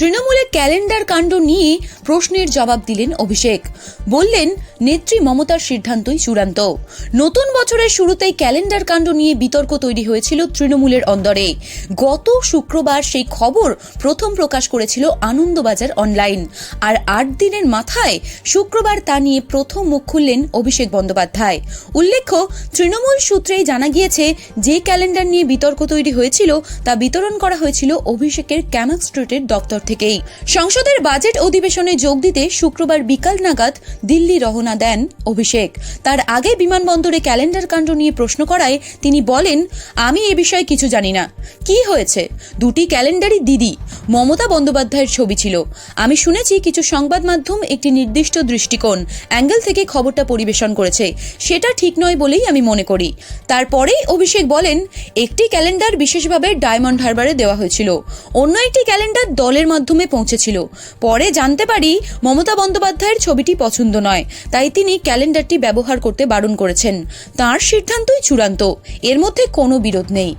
তৃণমূলের ক্যালেন্ডার কাণ্ড নিয়ে প্রশ্নের জবাব দিলেন অভিষেক। বললেন, নেত্রী মমতার সিদ্ধান্তই চূড়ান্ত। নতুন বছরের শুরুতেই ক্যালেন্ডার কাণ্ড নিয়ে বিতর্ক তৈরি হয়েছিল তৃণমূলের অন্দরে। গত শুক্রবার সেই খবর প্রথম প্রকাশ করেছিল আনন্দবাজার অনলাইন, আর 8 দিনের মাথায় শুক্রবার তা নিয়ে প্রথম মুখ খুললেন অভিষেক বন্দ্যোপাধ্যায়। উল্লেখ্য, তৃণমূল সূত্রেই জানা গিয়েছে, যে ক্যালেন্ডার নিয়ে বিতর্ক তৈরি হয়েছিল তা বিতরণ করা হয়েছিল অভিষেকের ক্যামাক স্ট্রিটের দপ্তর থেকেই। সংসদের বাজেট অধিবেশনে যোগ দিতে শুক্রবার বিকাল নাগাদ দিল্লি রওনা দেন অভিষেক। তার আগে বিমানবন্দরে ক্যালেন্ডার কাণ্ড নিয়ে প্রশ্ন করায় তিনি বলেন, আমি এ বিষয়ে কিছু জানি না। কি হয়েছে? দুটি ক্যালেন্ডারই দিদি মমতা বন্দ্যোপাধ্যায়ের ছবি ছিল। আমি শুনেছি কিছু সংবাদ মাধ্যম একটি নির্দিষ্ট দৃষ্টিকোণ অ্যাঙ্গেল থেকে খবরটা পরিবেশন করেছে, সেটা ঠিক নয় বলেই আমি মনে করি। তারপরেই অভিষেক বলেন, একটি ক্যালেন্ডার বিশেষভাবে ডায়মন্ড হারবারে দেওয়া হয়েছিল, অন্য একটি ক্যালেন্ডার দলের মাধ্যমে পৌঁছেছিল। পরে জানতে পারি মমতা বন্দ্যোপাধ্যায়ের ছবিটি পছন্দ নয়, তাই তিনি ক্যালেন্ডারটি ব্যবহার করতে বারণ করেছেন। তাঁর সিদ্ধান্তই চূড়ান্ত, এর মধ্যে কোনো বিরোধ নেই।